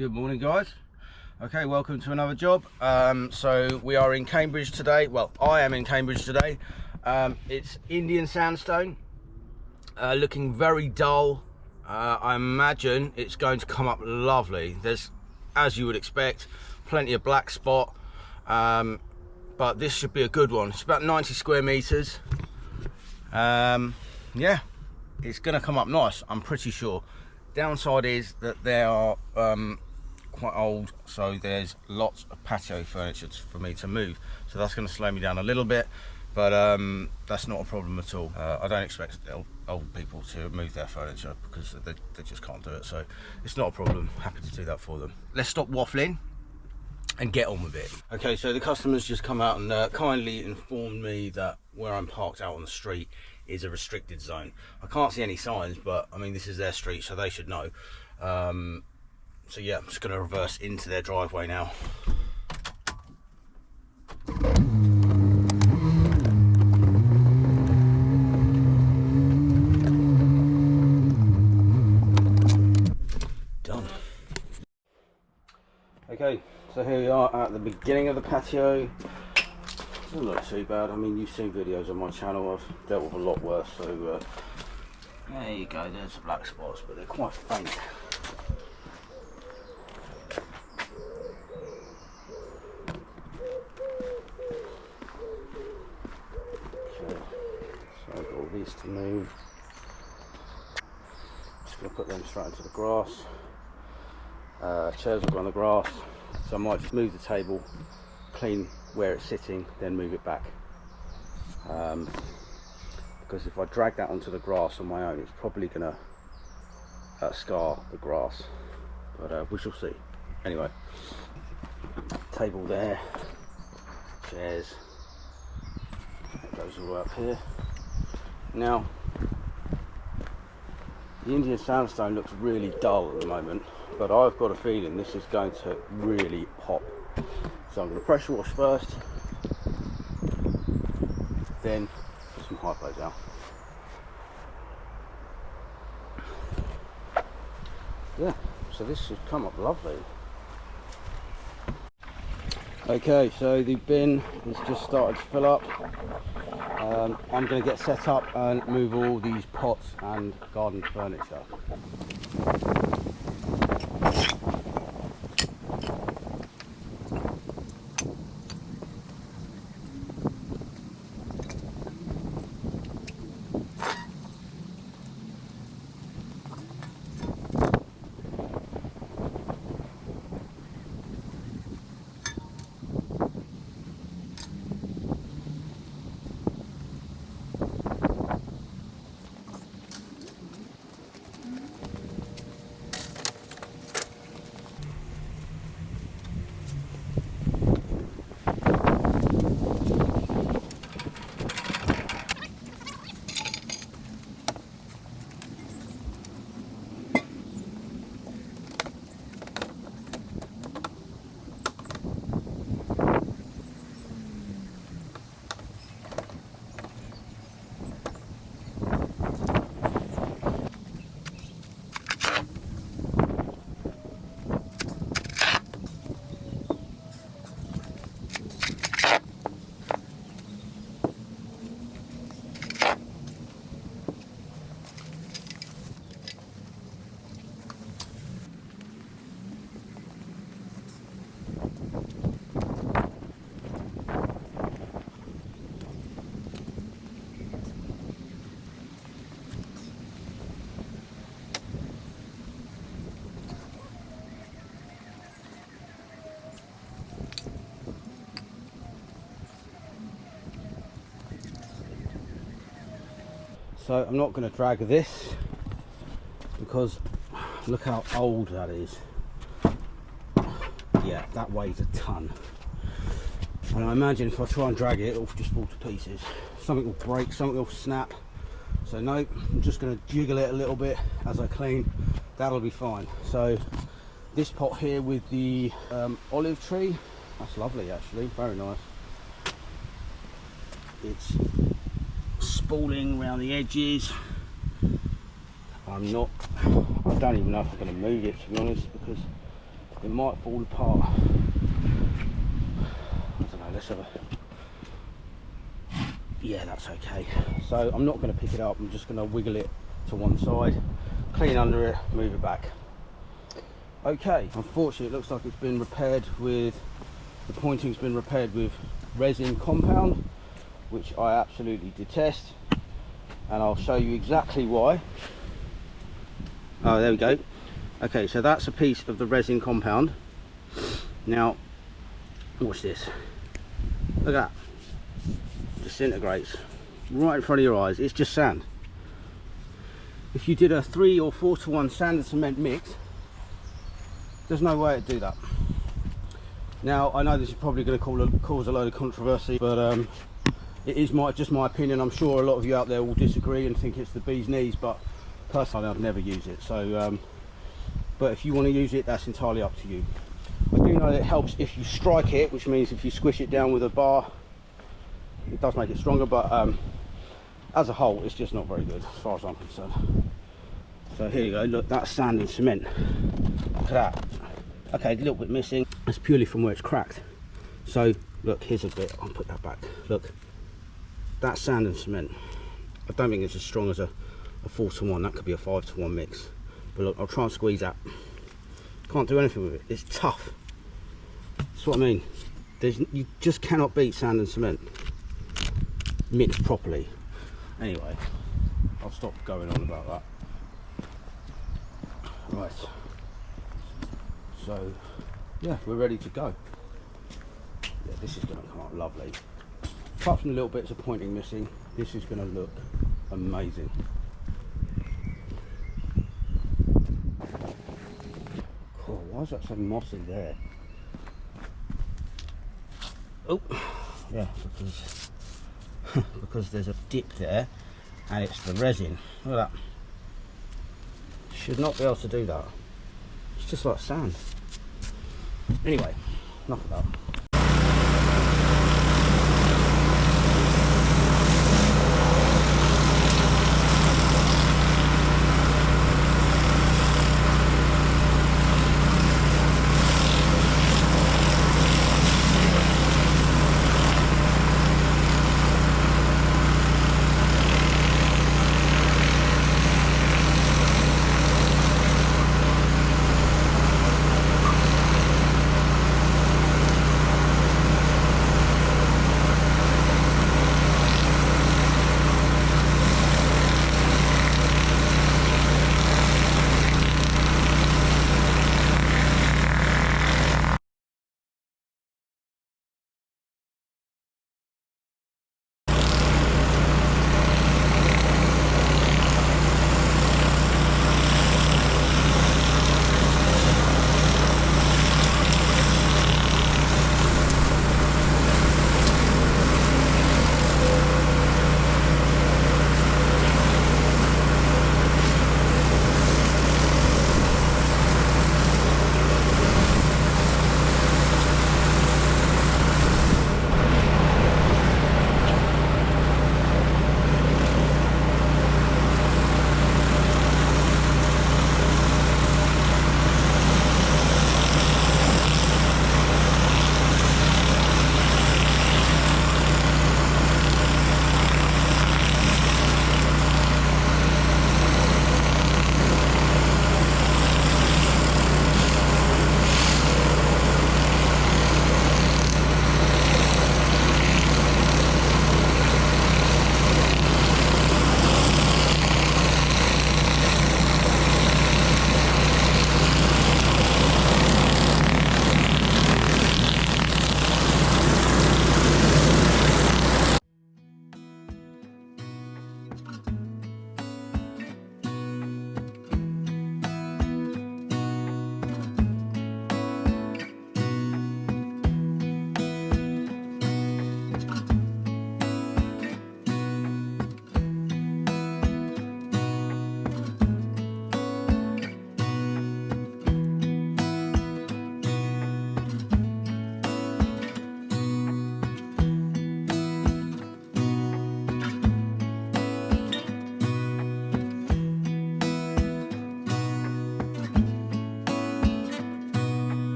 Good morning, guys. Okay, welcome to another job. So we are in Cambridge today. Well, I am in Cambridge today. It's Indian sandstone, looking very dull. I imagine it's going to come up lovely. There's, as you would expect, plenty of black spot, but this should be a good one. It's about 90 square meters. Yeah, it's going to come up nice, I'm pretty sure. Downside is that they are quite old, so there's lots of patio furniture for me to move, so that's going to slow me down a little bit, but that's not a problem at all. I don't expect old people to move their furniture because they just can't do it, so it's not a problem. Happy to do that for them. Let's stop waffling and get on with it. Okay, so the customers just come out and kindly informed me that where I'm parked out on the street is a restricted zone. I can't see any signs, but I mean, this is their street, so they should know. So yeah, I'm just going to reverse into their driveway now. Done. Okay, so here we are at the beginning of the patio. Doesn't look too bad. I mean, you've seen videos on my channel. I've dealt with a lot worse, so there you go. There's the black spots, but they're quite faint. So I've got all these to move. Just going to put them straight into the grass. Chairs will go on the grass, so I might just move the table, clean where it's sitting, then move it back. Because if I drag that onto the grass on my own, it's probably going to scar the grass, but we shall see. Anyway, table there, chairs, that goes all the way up here. Now, the Indian sandstone looks really dull at the moment, but I've got a feeling this is going to really pop. So I'm going to pressure wash first, then put some hypo down. Yeah, so this should come up lovely. Okay, so the bin has just started to fill up. I'm going to get set up and move all these pots and garden furniture. So I'm not going to drag this because look how old that is. Yeah, that weighs a ton. And I imagine if I try and drag it, it'll just fall to pieces. Something will break, something will snap. So no, I'm just going to jiggle it a little bit as I clean. That'll be fine. So this pot here with the olive tree, that's lovely actually, very nice. It's spooling around the edges. I don't even know if I'm going to move it, to be honest, because it might fall apart. I don't know, let's have a... Yeah, that's okay. So I'm not going to pick it up, I'm just going to wiggle it to one side, clean under it, move it back. Okay, unfortunately it looks like it's been repaired with, the pointing's been repaired with resin compound, which I absolutely detest, and I'll show you exactly why. Oh, there we go. Okay, so that's a piece of the resin compound. Now, watch this. Look at that. Disintegrates right in front of your eyes. It's just sand. If you did a 3 or 4 to 1 sand and cement mix, there's no way to do that. Now, I know this is probably going to cause a load of controversy, but it is just my opinion. I'm sure a lot of you out there will disagree and think it's the bee's knees, but personally I've never used it. So but if you want to use it, that's entirely up to you. I do know that it helps if you strike it, which means if you squish it down with a bar, it does make it stronger, but as a whole it's just not very good as far as I'm concerned. So here you go, look, that's sand and cement. Look at that. Okay, a little bit missing. That's purely from where it's cracked. So look, here's a bit, I'll put that back. Look, that's sand and cement. I don't think it's as strong as a 4 to 1, that could be a 5 to 1 mix. But look, I'll try and squeeze that. Can't do anything with it, it's tough. That's what I mean. You just cannot beat sand and cement mixed properly. Anyway, I'll stop going on about that. Right, so yeah, we're ready to go. Yeah, this is going to come out lovely. Apart from the little bits of pointing missing, this is going to look amazing. Cool, why is that so mossy there? Oh, yeah, because there's a dip there and it's the resin. Look at that. Should not be able to do that. It's just like sand. Anyway, enough of that.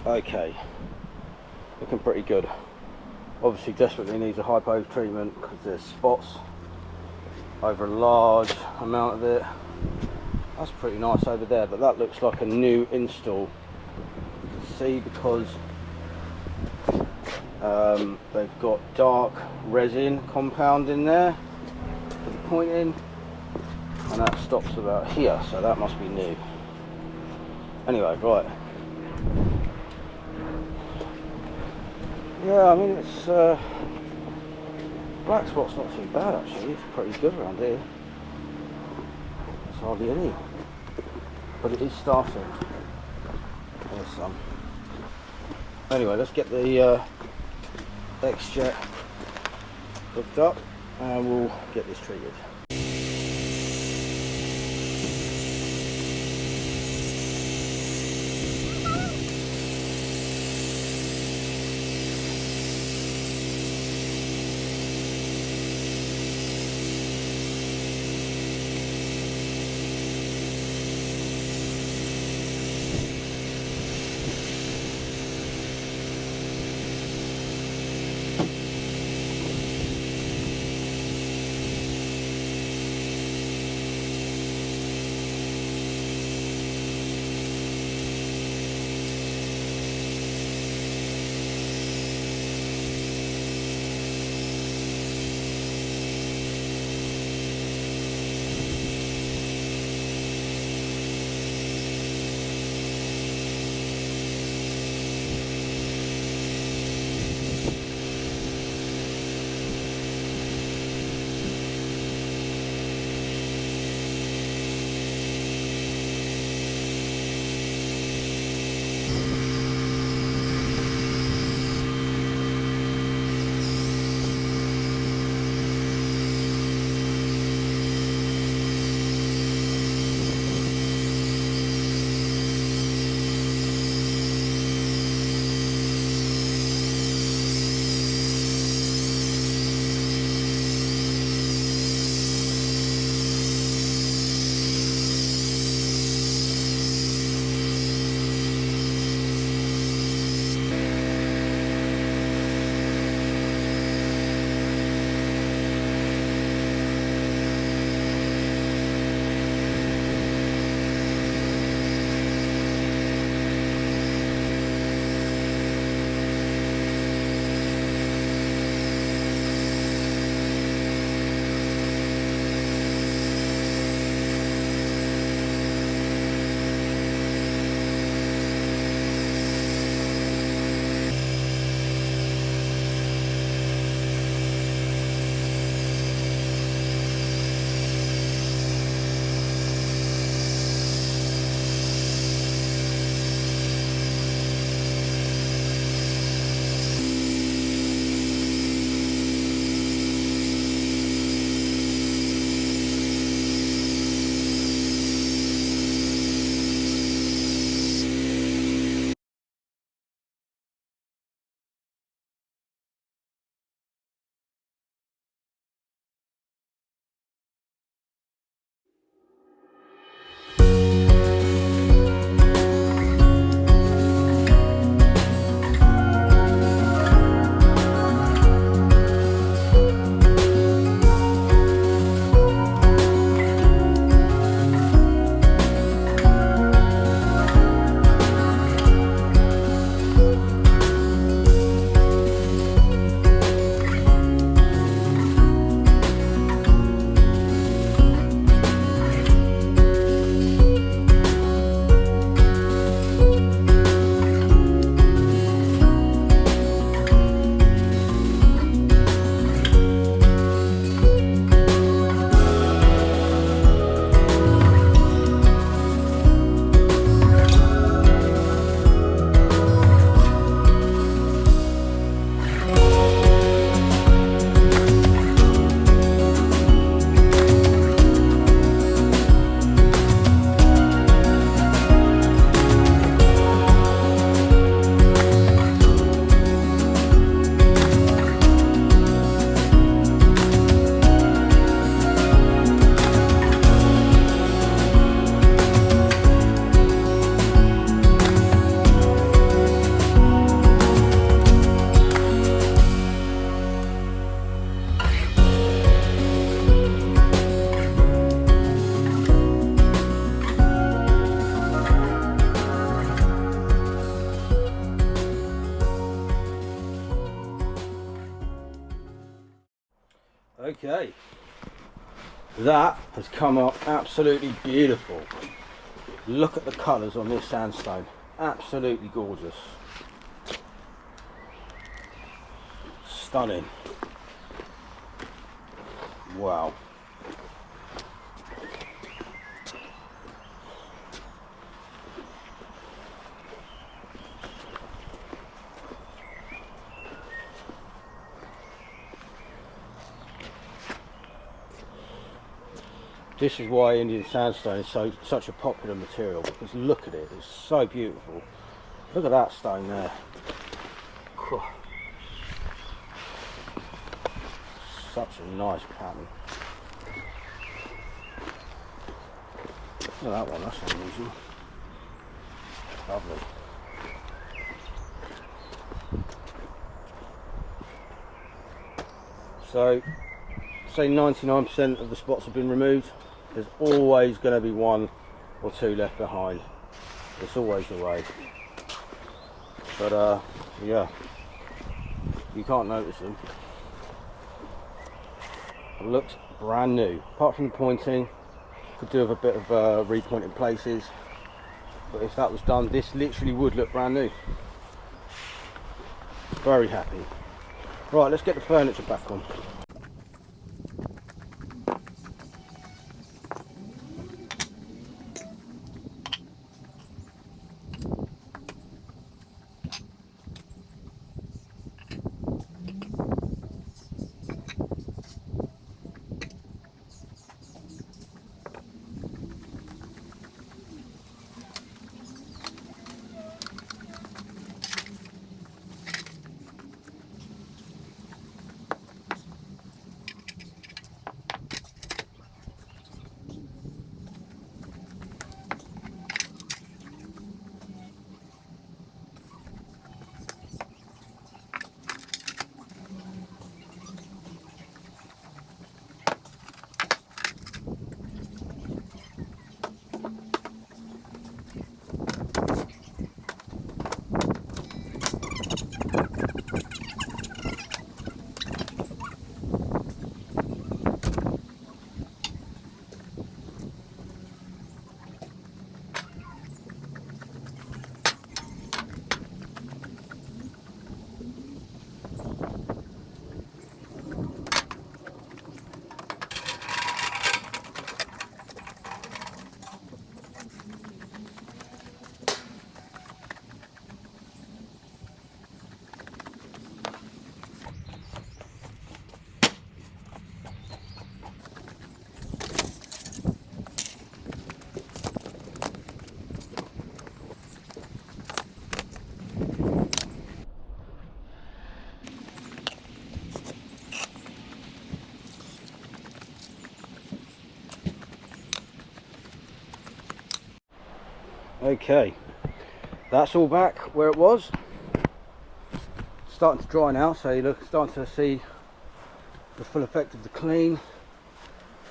Okay, looking pretty good. Obviously desperately needs a hypo treatment because there's spots over a large amount of it. That's pretty nice over there, but that looks like a new install. See, because they've got dark resin compound in there for the pointing, and that stops about here, so that must be new. Anyway, right. Yeah, I mean, it's black spot's not too bad actually. It's pretty good around here. There's hardly any, but it is starting. There's some. Anyway, let's get the X-Jet hooked up and we'll get this treated. Okay, that has come up absolutely beautiful. Look at the colours on this sandstone, absolutely gorgeous, stunning. Wow. This is why Indian sandstone is such a popular material, because look at it, it's so beautiful. Look at that stone there. Such a nice pattern. Look at that one, that's unusual. Lovely. So, say 99% of the spots have been removed. There's always going to be one or two left behind. It's always the way. But yeah, you can't notice them. It looks brand new. Apart from the pointing, could do with a bit of repointing places. But if that was done, this literally would look brand new. Very happy. Right, let's get the furniture back on. Okay, that's all back where it was. Starting to dry now, so you're starting to see the full effect of the clean.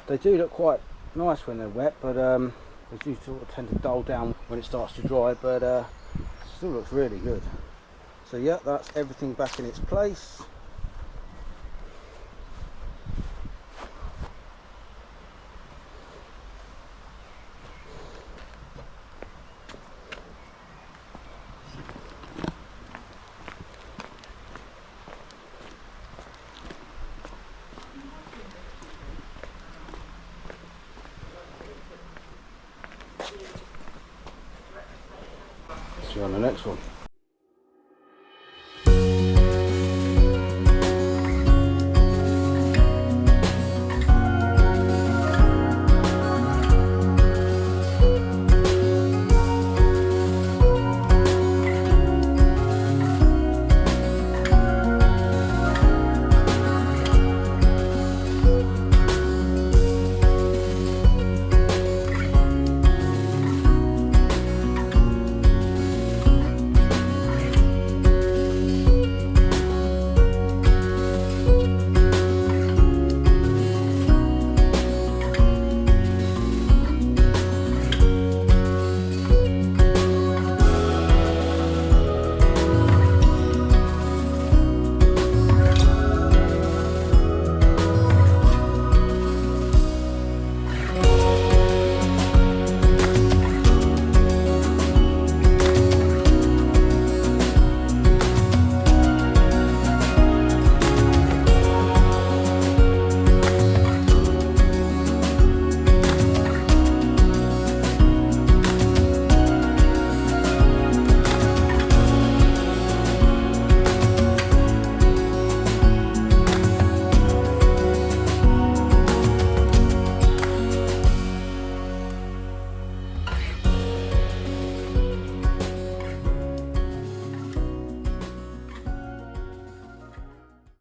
They do look quite nice when they're wet, but they do sort of tend to dull down when it starts to dry, but still looks really good. So yeah, that's everything back in its place. See you on the next one.